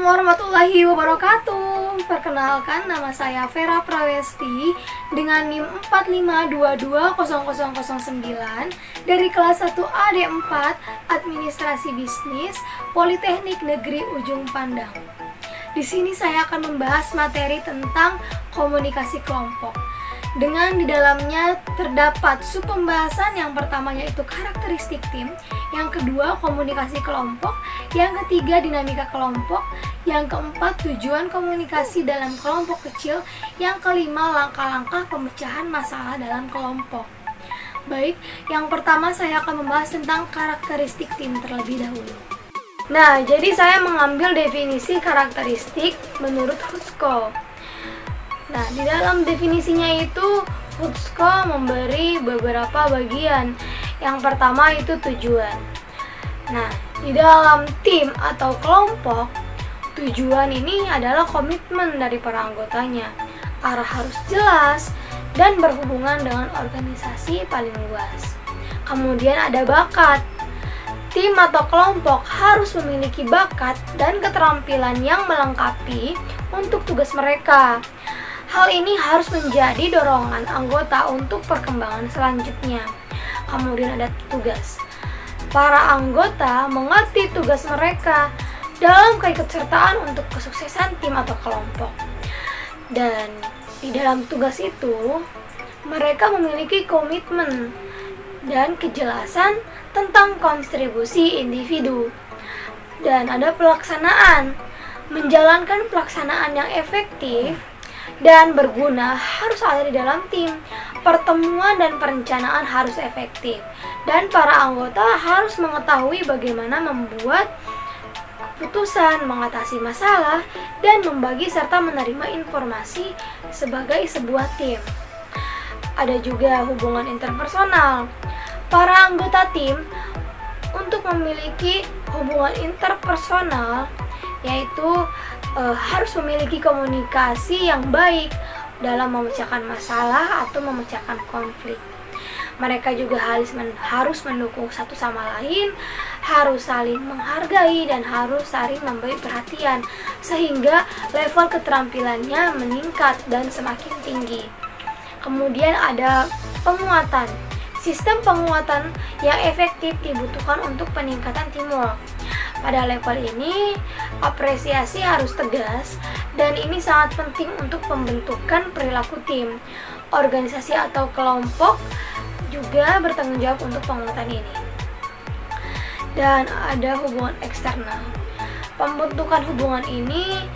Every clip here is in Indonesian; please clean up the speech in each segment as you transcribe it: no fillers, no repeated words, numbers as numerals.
warahmatullahi wabarakatuh. Perkenalkan, nama saya Vera Prawesti dengan NIM 45220009 dari kelas 1 AD4 Administrasi Bisnis Politeknik Negeri Ujung Pandang. Di sini saya akan membahas materi tentang komunikasi kelompok. Dengan di dalamnya terdapat subpembahasan. Yang pertama yaitu karakteristik tim, yang kedua komunikasi kelompok, yang ketiga dinamika kelompok, yang keempat tujuan komunikasi dalam kelompok kecil, yang kelima langkah-langkah pemecahan masalah dalam kelompok. Baik, yang pertama saya akan membahas tentang karakteristik tim terlebih dahulu. Nah, jadi saya mengambil definisi karakteristik menurut Hutsko. Nah, di dalam definisinya itu Hutsko memberi beberapa bagian. Yang pertama itu tujuan. Nah, di dalam tim atau kelompok, tujuan ini adalah komitmen dari para anggotanya. Arah harus jelas dan berhubungan dengan organisasi paling luas. Kemudian ada bakat. Tim atau kelompok harus memiliki bakat dan keterampilan yang melengkapi untuk tugas mereka. Hal ini harus menjadi dorongan anggota untuk perkembangan selanjutnya. Kemudian ada tugas. Para anggota mengerti tugas mereka dalam keikutsertaan untuk kesuksesan tim atau kelompok. Dan di dalam tugas itu, mereka memiliki komitmen dan kejelasan tentang kontribusi individu. Dan ada pelaksanaan. Menjalankan pelaksanaan yang efektif dan berguna harus ada di dalam tim. Pertemuan dan perencanaan harus efektif, dan para anggota harus mengetahui bagaimana membuat keputusan, mengatasi masalah, dan membagi serta menerima informasi sebagai sebuah tim. Ada juga hubungan interpersonal. Para anggota tim untuk memiliki hubungan interpersonal yaitu harus memiliki komunikasi yang baik dalam memecahkan masalah atau memecahkan konflik. Mereka juga harus mendukung satu sama lain, harus saling menghargai, dan harus saling memberi perhatian sehingga level keterampilannya meningkat dan semakin tinggi. Kemudian ada penguatan. Sistem penguatan yang efektif dibutuhkan untuk peningkatan teamwork. Pada level ini, apresiasi harus tegas dan ini sangat penting untuk pembentukan perilaku tim. Organisasi atau kelompok juga bertanggung jawab untuk penguatan ini. Dan ada hubungan eksternal. Pembentukan hubungan ini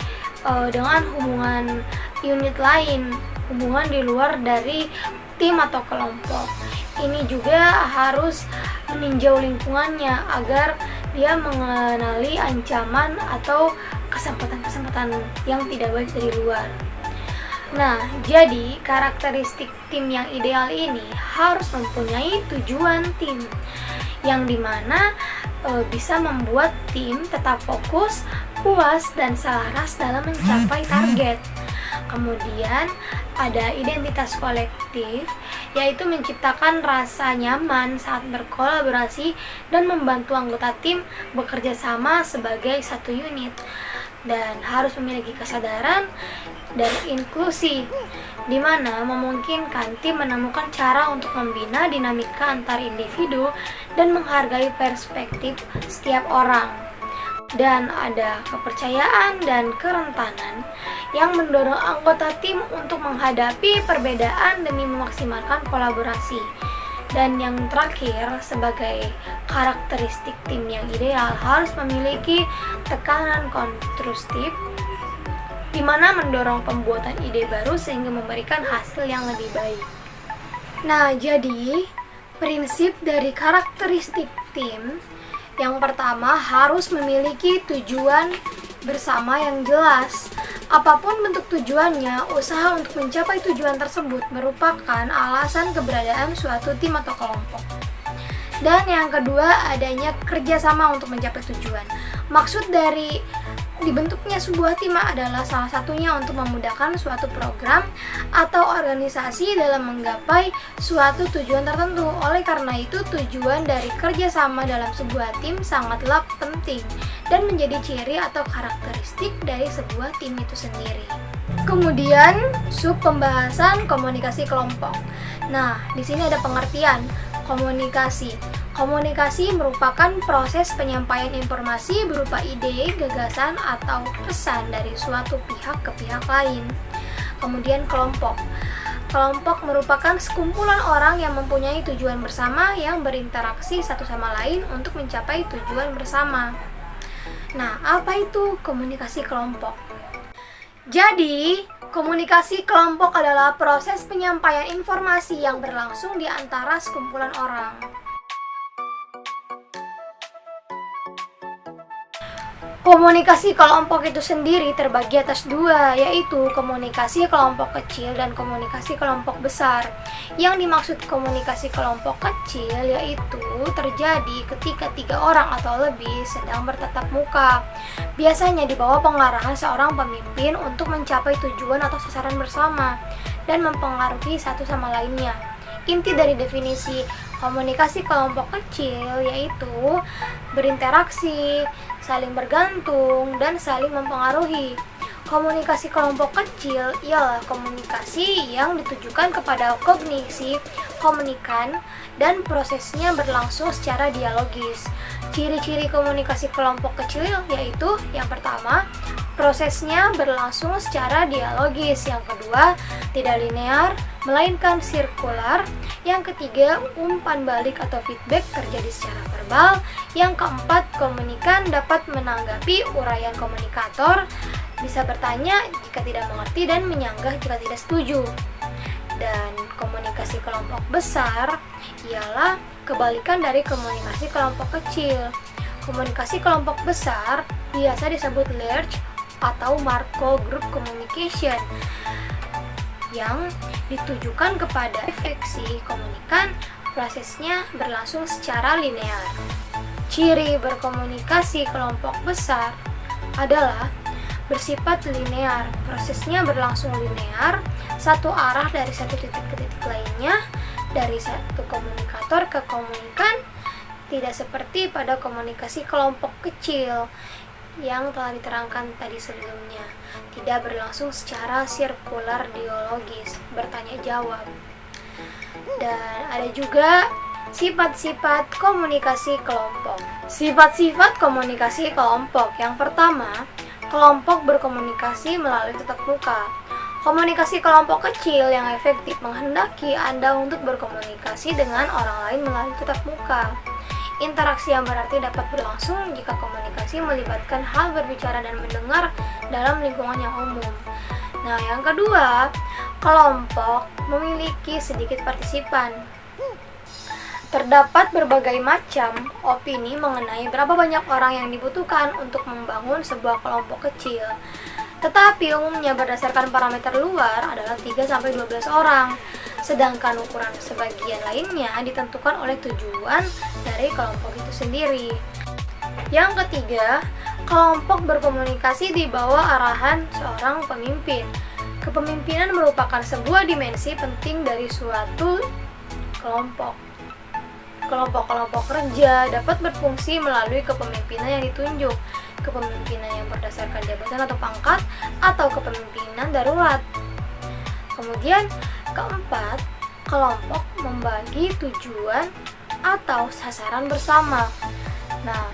dengan hubungan unit lain, hubungan di luar dari tim atau kelompok. Ini juga harus meninjau lingkungannya agar dia mengenali ancaman atau kesempatan-kesempatan yang tidak baik dari luar. Nah, jadi karakteristik tim yang ideal ini harus mempunyai tujuan tim yang dimana bisa membuat tim tetap fokus, puas, dan selaras dalam mencapai target. Kemudian ada identitas kolektif, yaitu menciptakan rasa nyaman saat berkolaborasi dan membantu anggota tim bekerja sama sebagai satu unit. Dan harus memiliki kesadaran dan inklusi, di mana memungkinkan tim menemukan cara untuk membina dinamika antar individu dan menghargai perspektif setiap orang. Dan ada kepercayaan dan kerentanan yang mendorong anggota tim untuk menghadapi perbedaan demi memaksimalkan kolaborasi. Dan yang terakhir, sebagai karakteristik tim yang ideal harus memiliki tekanan konstruktif, di mana mendorong pembuatan ide baru sehingga memberikan hasil yang lebih baik. Nah, jadi prinsip dari karakteristik tim yang pertama harus memiliki tujuan bersama yang jelas. Apapun bentuk tujuannya, usaha untuk mencapai tujuan tersebut merupakan alasan keberadaan suatu tim atau kelompok. Dan yang kedua, adanya kerjasama untuk mencapai tujuan. Maksud dari dibentuknya sebuah tim adalah salah satunya untuk memudahkan suatu program atau organisasi dalam menggapai suatu tujuan tertentu. Oleh karena itu, tujuan dari kerjasama dalam sebuah tim sangatlah penting dan menjadi ciri atau karakteristik dari sebuah tim itu sendiri. Kemudian, sub pembahasan komunikasi kelompok. Nah, di sini ada pengertian komunikasi. Komunikasi merupakan proses penyampaian informasi berupa ide, gagasan, atau pesan dari suatu pihak ke pihak lain. Kemudian kelompok. Kelompok merupakan sekumpulan orang yang mempunyai tujuan bersama yang berinteraksi satu sama lain untuk mencapai tujuan bersama. Nah, apa itu komunikasi kelompok? Jadi, komunikasi kelompok adalah proses penyampaian informasi yang berlangsung di antara sekumpulan orang. Komunikasi kelompok itu sendiri terbagi atas dua, yaitu komunikasi kelompok kecil dan komunikasi kelompok besar. Yang dimaksud komunikasi kelompok kecil yaitu terjadi ketika 3 orang atau lebih sedang bertatap muka. Biasanya di bawah pengarahan seorang pemimpin untuk mencapai tujuan atau sasaran bersama dan mempengaruhi satu sama lainnya. Inti dari definisi komunikasi kelompok kecil yaitu berinteraksi, saling bergantung, dan saling mempengaruhi. Komunikasi kelompok kecil ialah komunikasi yang ditujukan kepada kognisi, komunikan, dan prosesnya berlangsung secara dialogis. Ciri-ciri komunikasi kelompok kecil yaitu yang pertama, prosesnya berlangsung secara dialogis. Yang kedua, tidak linear, melainkan sirkular. Yang ketiga, umpan balik atau feedback terjadi secara verbal. Yang keempat, komunikan dapat menanggapi uraian komunikator, bisa bertanya jika tidak mengerti dan menyanggah jika tidak setuju. Dan komunikasi kelompok besar ialah kebalikan dari komunikasi kelompok kecil. Komunikasi kelompok besar biasa disebut large atau Marco Group Communication yang ditujukan kepada efeksi komunikan, prosesnya berlangsung secara linear. Ciri berkomunikasi kelompok besar adalah bersifat linear, prosesnya berlangsung linear, satu arah dari satu titik ke titik lainnya, dari satu komunikator ke komunikan, tidak seperti pada komunikasi kelompok kecil yang telah diterangkan tadi sebelumnya, tidak berlangsung secara sirkular dialogis, bertanya jawab. Dan ada juga sifat-sifat komunikasi kelompok. Sifat-sifat komunikasi kelompok. Yang pertama, kelompok berkomunikasi melalui tatap muka. Komunikasi kelompok kecil yang efektif menghendaki Anda untuk berkomunikasi dengan orang lain melalui tatap muka. Interaksi yang berarti dapat berlangsung jika komunikasi melibatkan hal berbicara dan mendengar dalam lingkungan yang umum. Nah, yang kedua, kelompok memiliki sedikit partisipan. Terdapat berbagai macam opini mengenai berapa banyak orang yang dibutuhkan untuk membangun sebuah kelompok kecil. Tetapi umumnya berdasarkan parameter luar adalah 3-12 orang. Sedangkan ukuran sebagian lainnya ditentukan oleh tujuan dari kelompok itu sendiri. Yang ketiga, kelompok berkomunikasi di bawah arahan seorang pemimpin. Kepemimpinan merupakan sebuah dimensi penting dari suatu kelompok. Kelompok-kelompok kerja dapat berfungsi melalui kepemimpinan yang ditunjuk, kepemimpinan yang berdasarkan jabatan atau pangkat, atau kepemimpinan darurat. Kemudian, keempat, kelompok membagi tujuan atau sasaran bersama. Nah,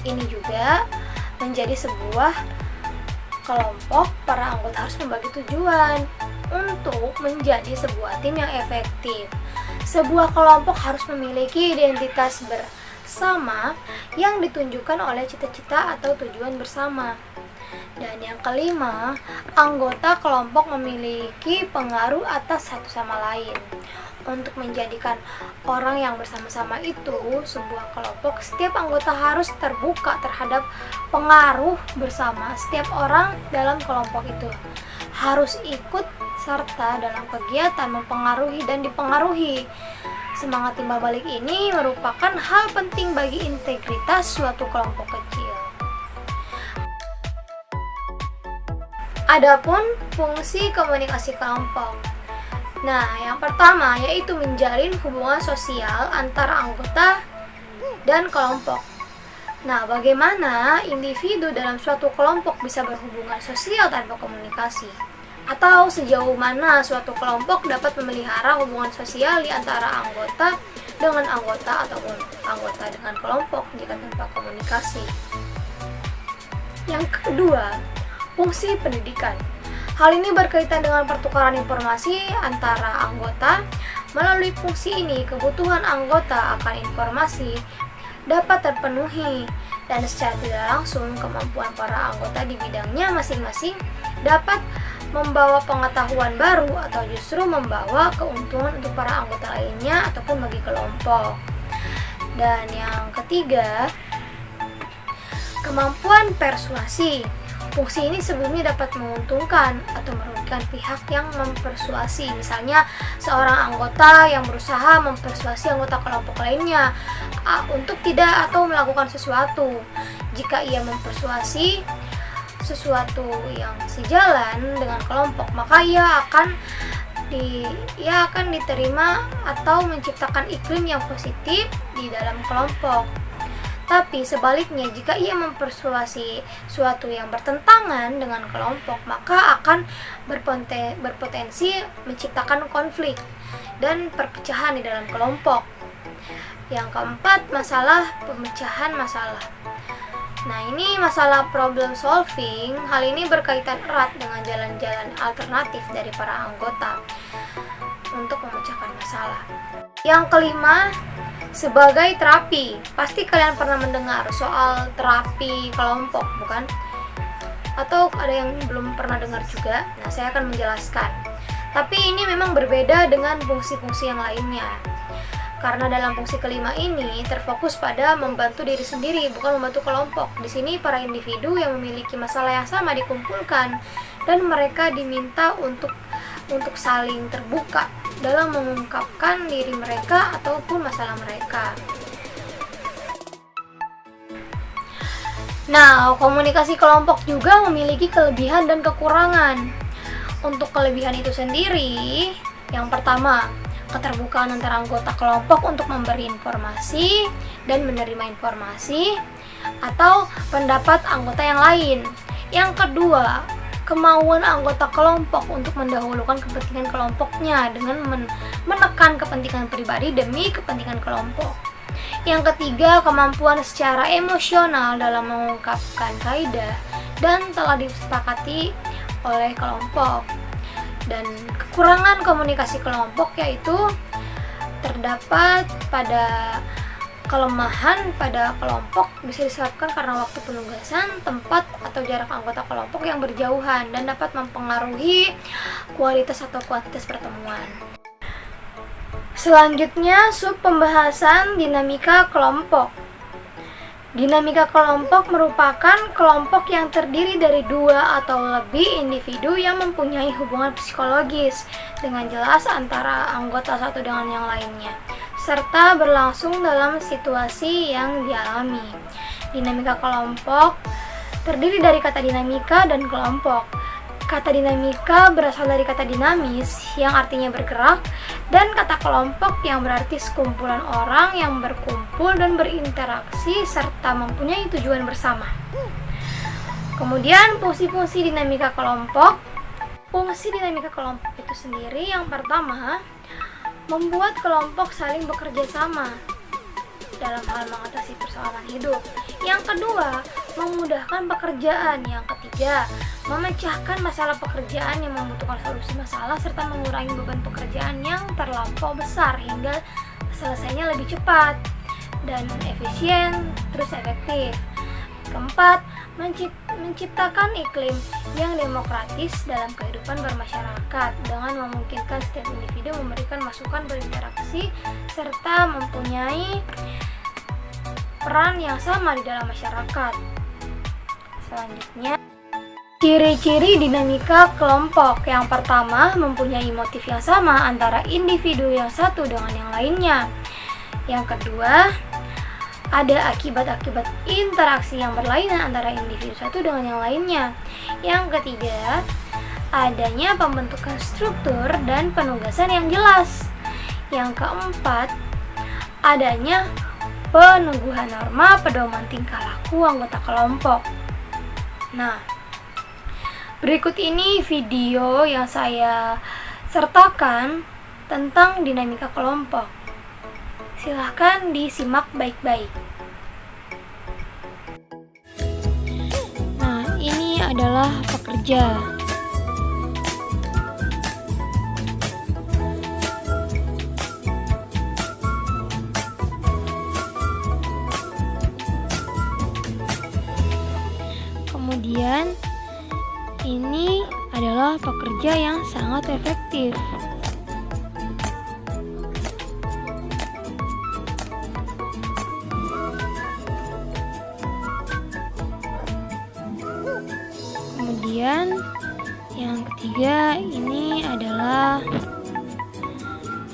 ini juga menjadi sebuah kelompok, para anggota harus membagi tujuan untuk menjadi sebuah tim yang efektif. Sebuah kelompok harus memiliki identitas bersama yang ditunjukkan oleh cita-cita atau tujuan bersama. Dan yang kelima, anggota kelompok memiliki pengaruh atas satu sama lain. Untuk menjadikan orang yang bersama-sama itu sebuah kelompok, setiap anggota harus terbuka terhadap pengaruh bersama setiap orang dalam kelompok itu. Harus ikut serta dalam kegiatan mempengaruhi dan dipengaruhi. Semangat timbal balik ini merupakan hal penting bagi integritas suatu kelompok kecil. Adapun fungsi komunikasi kelompok. Nah, yang pertama yaitu menjalin hubungan sosial antara anggota dan kelompok. Nah, bagaimana individu dalam suatu kelompok bisa berhubungan sosial tanpa komunikasi? Atau sejauh mana suatu kelompok dapat memelihara hubungan sosial di antara anggota dengan anggota ataupun anggota dengan kelompok jika tanpa komunikasi? Yang kedua, fungsi pendidikan. Hal ini berkaitan dengan pertukaran informasi antara anggota. Melalui fungsi ini, kebutuhan anggota akan informasi dapat terpenuhi dan secara tidak langsung kemampuan para anggota di bidangnya masing-masing dapat membawa pengetahuan baru atau justru membawa keuntungan untuk para anggota lainnya ataupun bagi kelompok. Dan yang ketiga, kemampuan persuasi. Fungsi ini sebelumnya dapat menguntungkan atau merugikan pihak yang mempersuasi. Misalnya, seorang anggota yang berusaha mempersuasi anggota kelompok lainnya untuk tidak atau melakukan sesuatu. Jika ia mempersuasi sesuatu yang sejalan dengan kelompok, maka ia akan diterima atau menciptakan iklim yang positif di dalam kelompok. Tapi sebaliknya, jika ia mempersuasi suatu yang bertentangan dengan kelompok, maka akan berpotensi menciptakan konflik dan perpecahan di dalam kelompok. Yang keempat, masalah pemecahan masalah. Nah, ini masalah problem solving. Hal ini berkaitan erat dengan jalan-jalan alternatif dari para anggota untuk memecahkan masalah. Yang kelima, sebagai terapi. Pasti kalian pernah mendengar soal terapi kelompok, bukan? Atau ada yang belum pernah dengar juga? Nah, saya akan menjelaskan. Tapi ini memang berbeda dengan fungsi-fungsi yang lainnya. Karena dalam fungsi kelima ini terfokus pada membantu diri sendiri, bukan membantu kelompok. Di sini para individu yang memiliki masalah yang sama dikumpulkan dan mereka diminta untuk saling terbuka dalam mengungkapkan diri mereka ataupun masalah mereka. Nah, komunikasi kelompok juga memiliki kelebihan dan kekurangan. Untuk kelebihan itu sendiri, yang pertama, keterbukaan antara anggota kelompok untuk memberi informasi dan menerima informasi atau pendapat anggota yang lain. Yang kedua, kemauan anggota kelompok untuk mendahulukan kepentingan kelompoknya dengan menekan kepentingan pribadi demi kepentingan kelompok. Yang ketiga, kemampuan secara emosional dalam mengungkapkan kaidah dan telah disepakati oleh kelompok. Dan kekurangan komunikasi kelompok yaitu terdapat pada kelemahan pada kelompok bisa disebabkan karena waktu penugasan, tempat, atau jarak anggota kelompok yang berjauhan dan dapat mempengaruhi kualitas atau kuantitas pertemuan. Selanjutnya, sub pembahasan dinamika kelompok. Dinamika kelompok merupakan kelompok yang terdiri dari dua atau lebih individu yang mempunyai hubungan psikologis dengan jelas antara anggota satu dengan yang lainnya, serta berlangsung dalam situasi yang dialami. Dinamika kelompok terdiri dari kata dinamika dan kelompok. Kata dinamika berasal dari kata dinamis yang artinya bergerak, dan kata kelompok yang berarti sekumpulan orang yang berkumpul dan berinteraksi serta mempunyai tujuan bersama. Kemudian fungsi-fungsi dinamika kelompok. Fungsi dinamika kelompok itu sendiri yang pertama, membuat kelompok saling bekerja sama dalam hal mengatasi persoalan hidup. Yang kedua, memudahkan pekerjaan. Yang ketiga, memecahkan masalah pekerjaan yang membutuhkan solusi masalah serta mengurangi beban pekerjaan yang terlampau besar hingga selesainya lebih cepat dan efisien terus efektif. Keempat, menciptakan iklim yang demokratis dalam kehidupan bermasyarakat dengan memungkinkan setiap individu memberikan masukan berinteraksi serta mempunyai peran yang sama di dalam masyarakat. Selanjutnya, ciri-ciri dinamika kelompok. Yang pertama, mempunyai motif yang sama antara individu yang satu dengan yang lainnya. Yang kedua, ada akibat-akibat interaksi yang berlainan antara individu satu dengan yang lainnya. Yang ketiga, adanya pembentukan struktur dan penugasan yang jelas. Yang keempat, adanya peneguhan norma pedoman tingkah laku anggota kelompok. Nah, berikut ini video yang saya sertakan tentang dinamika kelompok. Silahkan disimak baik-baik. Nah, ini adalah pekerja. Kemudian ini adalah pekerja yang sangat efektif. Kemudian yang ketiga ini adalah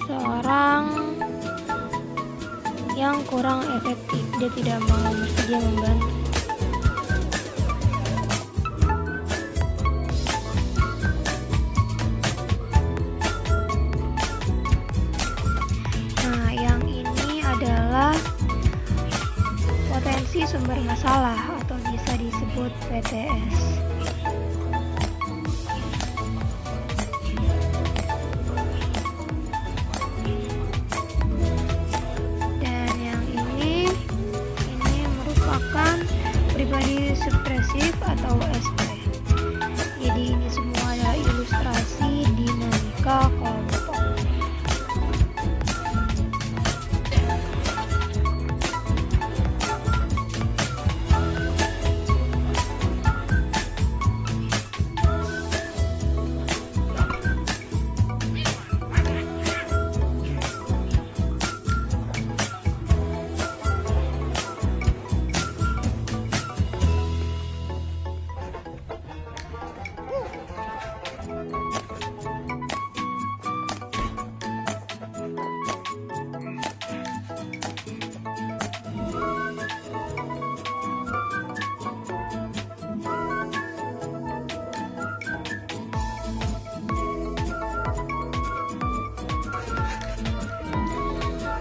seorang yang kurang efektif, dia tidak mau bersedia membantu. Nah, yang ini adalah potensi sumber masalah atau bisa disebut PTS. Dan yang ini merupakan pribadi supresif atau SP. Jadi ini semua adalah ilustrasi dinamika kelompok.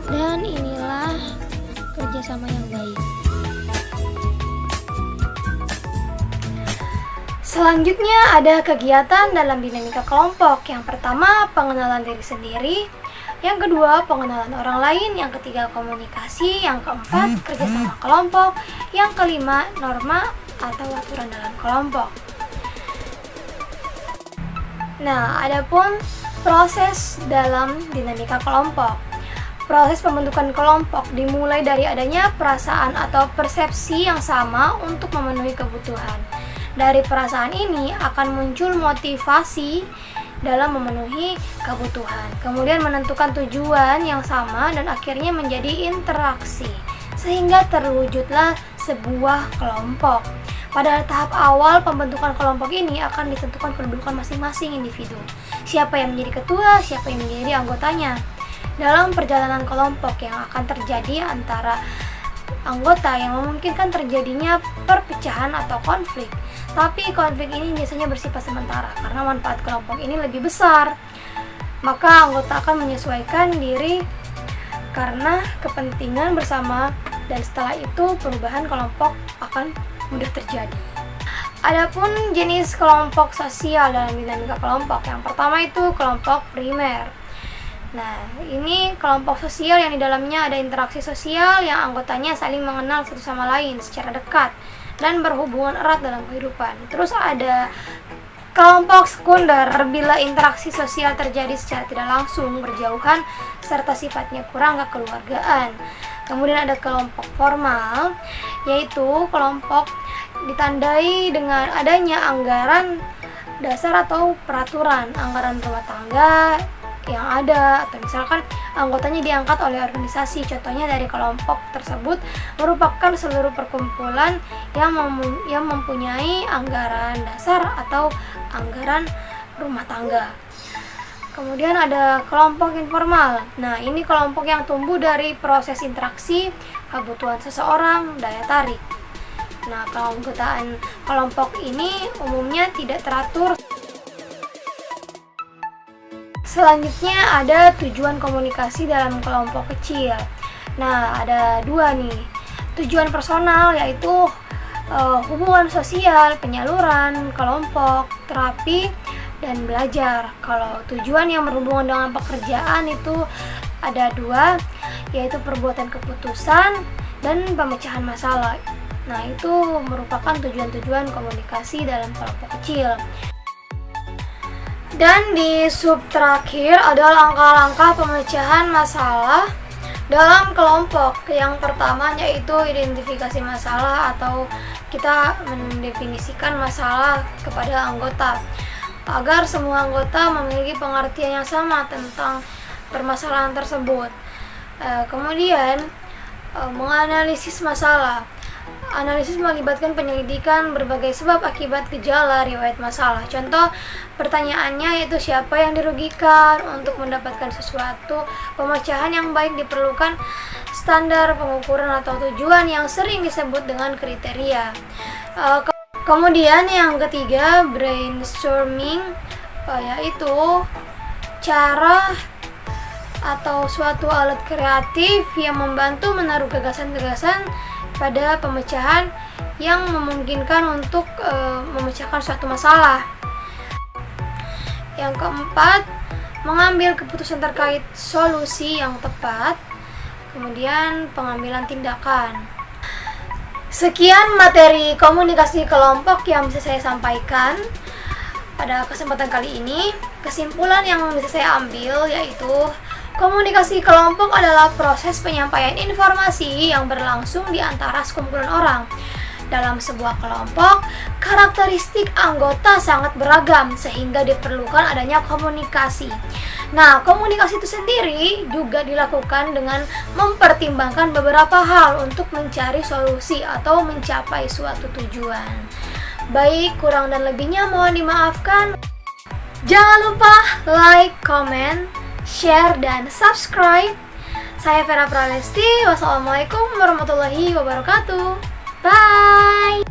Dan inilah kerjasama yang baik. Selanjutnya ada kegiatan dalam dinamika kelompok. Yang pertama, pengenalan diri sendiri. Yang kedua, pengenalan orang lain. Yang ketiga, komunikasi. Yang keempat, kerjasama kelompok. Yang kelima, norma atau aturan dalam kelompok. Nah, adapun proses dalam dinamika kelompok. Proses pembentukan kelompok dimulai dari adanya perasaan atau persepsi yang sama untuk memenuhi kebutuhan. Dari perasaan ini akan muncul motivasi dalam memenuhi kebutuhan. Kemudian menentukan tujuan yang sama dan akhirnya menjadi interaksi. Sehingga terwujudlah sebuah kelompok. Pada tahap awal pembentukan kelompok ini akan ditentukan kedudukan masing-masing individu. Siapa yang menjadi ketua, siapa yang menjadi anggotanya. Dalam perjalanan kelompok yang akan terjadi antara anggota yang memungkinkan terjadinya perpecahan atau konflik. Tapi konflik ini biasanya bersifat sementara karena manfaat kelompok ini lebih besar. Maka anggota akan menyesuaikan diri karena kepentingan bersama dan setelah itu perubahan kelompok akan mudah terjadi. Adapun jenis kelompok sosial dalam dinamika kelompok. Yang pertama itu kelompok primer. Nah, ini kelompok sosial yang di dalamnya ada interaksi sosial yang anggotanya saling mengenal satu sama lain secara dekat dan berhubungan erat dalam kehidupan. Terus ada kelompok sekunder bila interaksi sosial terjadi secara tidak langsung, berjauhan, serta sifatnya kurang kekeluargaan. Kemudian ada kelompok formal, yaitu kelompok ditandai dengan adanya anggaran dasar atau peraturan, anggaran rumah tangga yang ada, atau misalkan anggotanya diangkat oleh organisasi. Contohnya dari kelompok tersebut merupakan seluruh perkumpulan yang mempunyai anggaran dasar atau anggaran rumah tangga. Kemudian ada kelompok informal. Nah, ini kelompok yang tumbuh dari proses interaksi, kebutuhan seseorang, daya tarik. Nah, keanggotaan kelompok ini umumnya tidak teratur Selanjutnya ada tujuan komunikasi dalam kelompok kecil. Nah, ada dua nih. Tujuan personal yaitu hubungan sosial, penyaluran, kelompok, terapi, dan belajar. Kalau tujuan yang berhubungan dengan pekerjaan itu ada dua, yaitu perbuatan keputusan dan pemecahan masalah. Nah, itu merupakan tujuan-tujuan komunikasi dalam kelompok kecil. Dan di sub terakhir ada langkah-langkah pemecahan masalah dalam kelompok. Yang pertama yaitu identifikasi masalah atau kita mendefinisikan masalah kepada anggota agar semua anggota memiliki pengertian yang sama tentang permasalahan tersebut. Kemudian menganalisis masalah. Analisis melibatkan penyelidikan berbagai sebab akibat gejala riwayat masalah. Contoh pertanyaannya yaitu siapa yang dirugikan. Untuk mendapatkan sesuatu pemecahan yang baik diperlukan standar pengukuran atau tujuan yang sering disebut dengan kriteria. Kemudian yang ketiga brainstorming, yaitu cara atau suatu alat kreatif yang membantu menaruh gagasan-gagasan pada pemecahan yang memungkinkan untuk memecahkan suatu masalah. Yang keempat, mengambil keputusan terkait solusi yang tepat. Kemudian pengambilan tindakan. Sekian materi komunikasi kelompok yang bisa saya sampaikan pada kesempatan kali ini. Kesimpulan yang bisa saya ambil yaitu komunikasi kelompok adalah proses penyampaian informasi yang berlangsung di antara sekumpulan orang. Dalam sebuah kelompok, karakteristik anggota sangat beragam sehingga diperlukan adanya komunikasi. Nah, komunikasi itu sendiri juga dilakukan dengan mempertimbangkan beberapa hal untuk mencari solusi atau mencapai suatu tujuan. Baik, kurang dan lebihnya mohon dimaafkan. Jangan lupa like, comment, share, dan subscribe. Saya Vera Pramesti. Wassalamualaikum warahmatullahi wabarakatuh. Bye.